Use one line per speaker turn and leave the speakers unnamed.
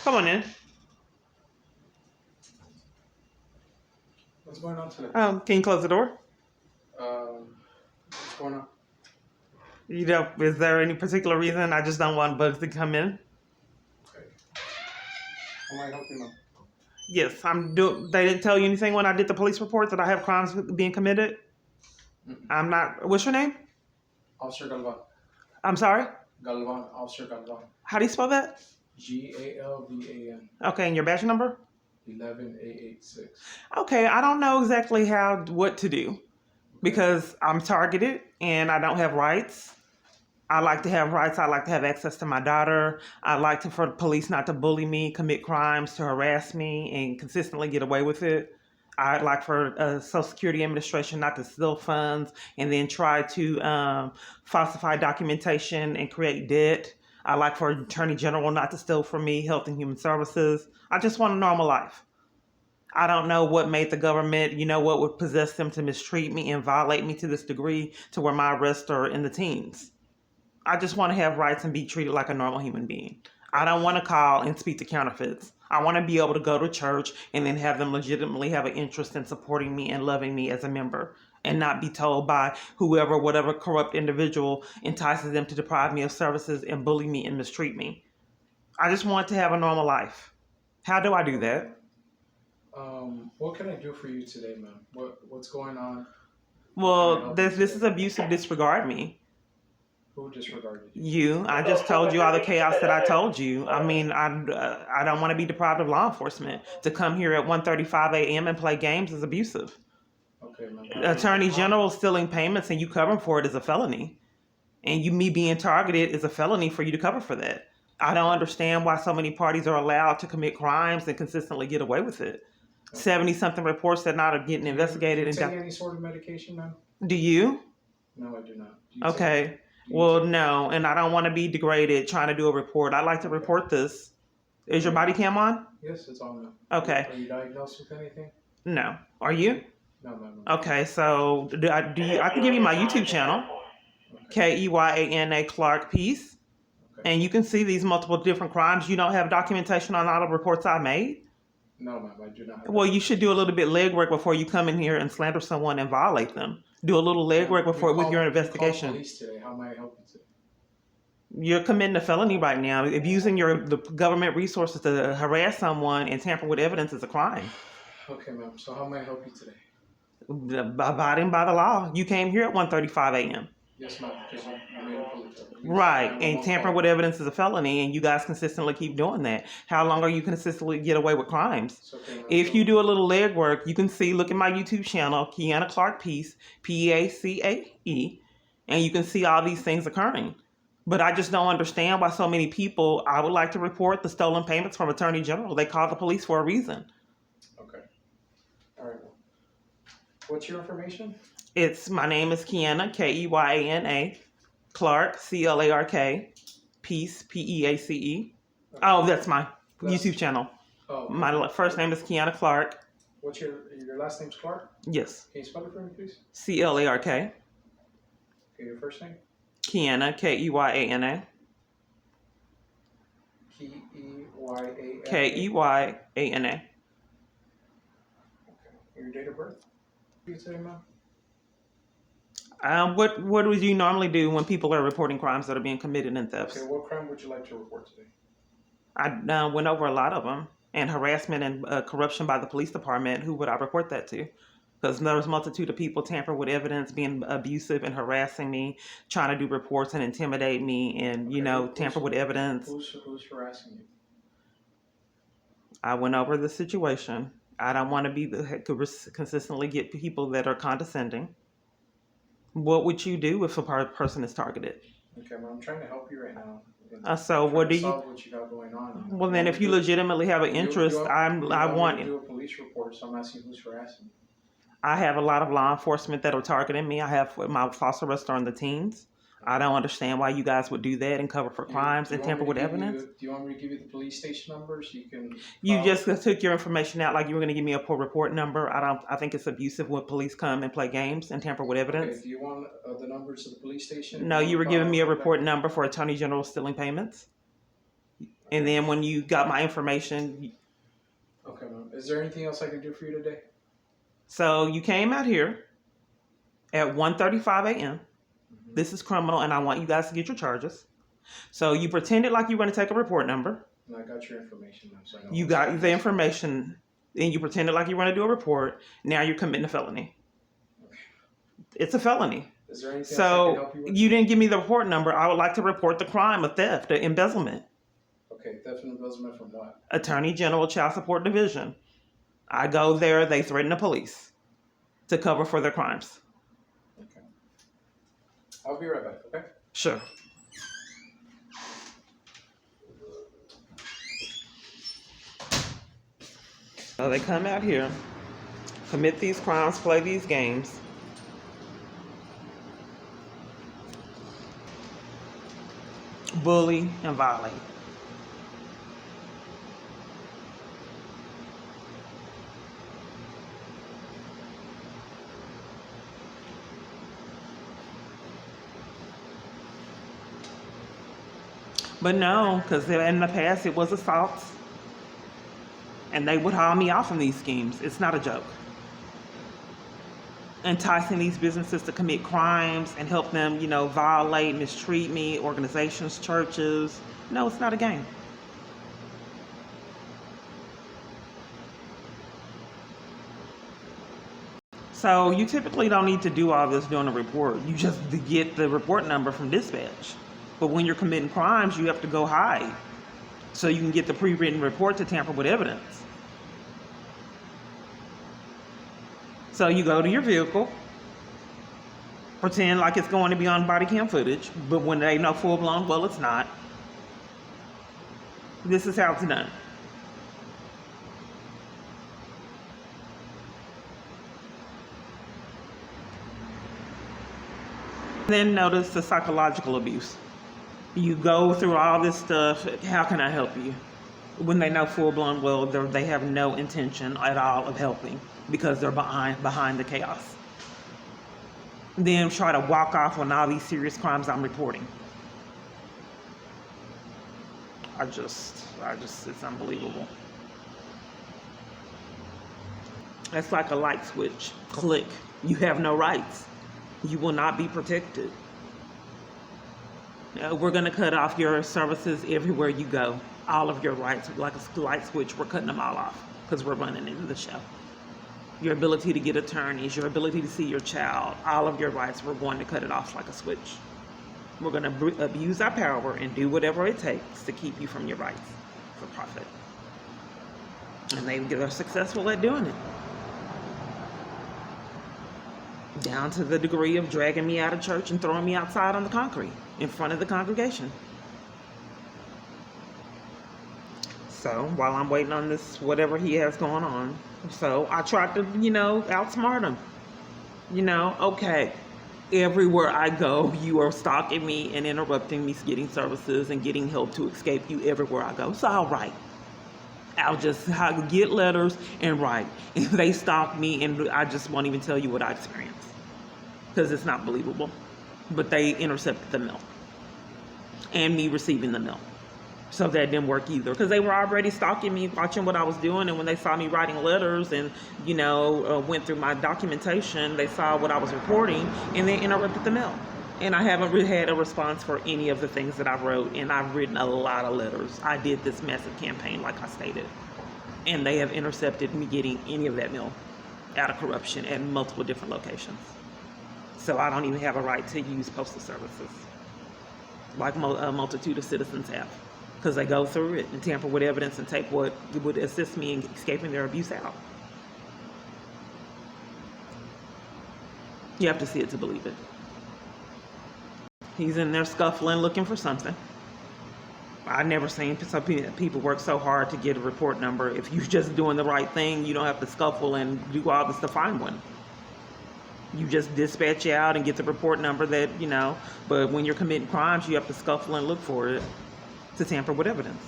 Come on in.
What's going on today?
Can you close the door?
What's going on?
Is there any particular reason? I just don't want bugs to come in.
Okay. How may I help you now?
Yes, They didn't tell you anything when I did the police report that I have crimes being committed. I'm not. What's your name?
Officer Galvan.
I'm sorry.
Galvan. Officer Galvan.
How do you spell that?
Galvan.
Okay, and your badge number?
11886.
Okay, I don't know exactly what to do because I'm targeted and I don't have rights. I like to have rights. I like to have access to my daughter. I like for the police not to bully me, commit crimes, to harass me, and consistently get away with it. I'd like for Social Security Administration not to steal funds and then try to falsify documentation and create debt. I like for Attorney General not to steal from me, Health and Human Services. I just want a normal life. I don't know what made the government, what would possess them to mistreat me and violate me to this degree to where my arrests are in the teens. I just want to have rights and be treated like a normal human being. I don't want to call and speak to counterfeits. I want to be able to go to church and then have them legitimately have an interest in supporting me and loving me as a member and not be told by whatever corrupt individual entices them to deprive me of services and bully me and mistreat me. I just want to have a normal life. How do I do that?
What can I do for you today, ma'am? What's going on?
Well, this is abusive disregard me.
Who disregarded
you? I just told you all the chaos that I told you. I mean, I don't want to be deprived of law enforcement. To come here at 1:35 a.m. and play games is abusive.
Okay, ma'am.
Attorney General stealing payments and you covering for it is a felony. And me being targeted is a felony for you to cover for that. I don't understand why so many parties are allowed to commit crimes and consistently get away with it. 70-something reports that not are getting investigated.
Do you take any sort of medication, ma'am?
Do you?
No, I do not.
Okay. Well, no, and I don't want to be degraded trying to do a report. I'd like to report this. Is your body cam on?
Yes, it's on now.
Okay.
Are you diagnosed with anything?
No. Are you?
No, ma'am.
Okay, so I can give you my YouTube channel, Keyana Clark Peace, and you can see these multiple different crimes. You don't have documentation on all the reports I made?
No, ma'am, I do not have
Well, you should do a little bit legwork before you come in here and slander someone and violate them. Do a little legwork with your investigation.
Police today. How may I help you today?
You're committing a felony right now. Abusing the government resources to harass someone and tamper with evidence is a crime.
Okay, ma'am. So how may I help you today?
Abiding by the law. You came here at 1:35 a.m.
Yes, ma'am. Because you made a police report.
Right, and tampering with evidence is a felony, and you guys consistently keep doing that. How long are you consistently get away with crimes?
Okay,
if you do a little legwork, you can see, look at my YouTube channel, Keyana Clark Peace, P-A-C-A-E, and you can see all these things occurring. But I just don't understand why so many people, I would like to report the stolen payments from Attorney General. They called the police for a reason.
Okay. All right. What's your information?
My name is Keyana, Keyana, Clark, C-L-A-R-K, Peace, P-E-A-C-E. Okay. Oh, that's my YouTube channel. Oh, okay. My first name is Keyana Clark.
What's your last name's Clark?
Yes.
Can you spell it for me, please?
C-L-A-R-K.
Okay, your first name?
Keyana, Keyana.
Keyana.
Keyana.
Okay. Your date of birth? What you say, ma'am?
What would you normally do when people are reporting crimes that are being committed in thefts?
Okay, what crime would you like to report today?
I went over a lot of them. And harassment and corruption by the police department. Who would I report that to? Because there was a multitude of people tamper with evidence, being abusive and harassing me, trying to do reports and intimidate me and, tamper with evidence.
Who's harassing you?
I went over the situation. I don't want to be consistently get people that are condescending. What would you do if a person is targeted?
Okay, well, I'm trying to help you right now.
So what do you?
What you got going on?
Well, then, if you legitimately have an interest, I want
to do a police report. So I'm asking who's harassing you.
I have a lot of law enforcement that are targeting me. I have my false arrests are in the teens. I don't understand why you guys would do that and cover for crimes and tamper with evidence.
Do you want me to give you the police station number so you can?
You just took your information out like you were going to give me a report number. I think it's abusive when police come and play games and tamper with evidence.
Okay, do you want the numbers of the police station?
No, you were giving me a report number for Attorney General stealing payments. And then when you got my information,
Okay, ma'am. Is there anything else I can do for you today?
so you came out here at 1:35 a.m.
Mm-hmm.
This is criminal, and I want you guys to get your charges. So you pretended like you were going to take a report number.
And I got your information, ma'am. So I know
You
what's
got
happening.
the information, and you pretended like you were going to do a report. Now you're committing a felony.
Okay.
It's a felony.
Is there anything else I can
So
help you with?
you didn't give me the report number. I would like to report the crime of theft, the embezzlement.
Okay, theft and embezzlement from what?
Attorney General Child Support Division. I go there, they threaten the police to cover for their crimes.
Okay. I'll be right back, okay?
Sure. So they come out here, commit these crimes, play these games. Bully and violate. But no, because in the past it was assaults. And they would haul me out from these schemes. It's not a joke. Enticing these businesses to commit crimes and help them, violate, mistreat me, organizations, churches. No, it's not a game. So you typically don't need to do all this during a report. You just get the report number from dispatch. But when you're committing crimes, you have to go hide so you can get the pre-written report to tamper with evidence. So you go to your vehicle, pretend like it's going to be on body cam footage, but when they know full-blown, well, it's not. This is how it's done. Then notice the psychological abuse. You go through all this stuff. How can I help you? When they know full-blown, well, they have no intention at all of helping because they're behind the chaos. Then try to walk off on all these serious crimes I'm reporting. It's unbelievable. It's like a light switch. Click. You have no rights. You will not be protected. We're going to cut off your services everywhere you go. All of your rights, like a light switch, we're cutting them all off because we're running into the show. Your ability to get attorneys, your ability to see your child, all of your rights, we're going to cut it off like a switch. We're going to abuse our power and do whatever it takes to keep you from your rights for profit. And they're successful at doing it. Down to the degree of dragging me out of church and throwing me outside on the concrete in front of the congregation. So while I'm waiting on this, whatever he has going on, so I tried to, outsmart him. Okay, everywhere I go, you are stalking me and interrupting me getting services and getting help to escape you everywhere I go. So I'll write. I'll just get letters and write. If they stalk me, and I just won't even tell you what I experienced because it's not believable. But they intercepted the mail and me receiving the mail. So that didn't work either because they were already stalking me, watching what I was doing. And when they saw me writing letters and, went through my documentation, they saw what I was reporting and they interrupted the mail. And I haven't really had a response for any of the things that I wrote. And I've written a lot of letters. I did this massive campaign, like I stated. And they have intercepted me getting any of that mail out of corruption at multiple different locations. So I don't even have a right to use postal services like a multitude of citizens have. Because they go through it and tamper with evidence and take what would assist me in escaping their abuse out. You have to see it to believe it. He's in there scuffling, looking for something. I've never seen some people work so hard to get a report number. If you're just doing the right thing, you don't have to scuffle and do all this to find one. You just dispatch out and get the report number that, but when you're committing crimes, you have to scuffle and look for it to tamper with evidence.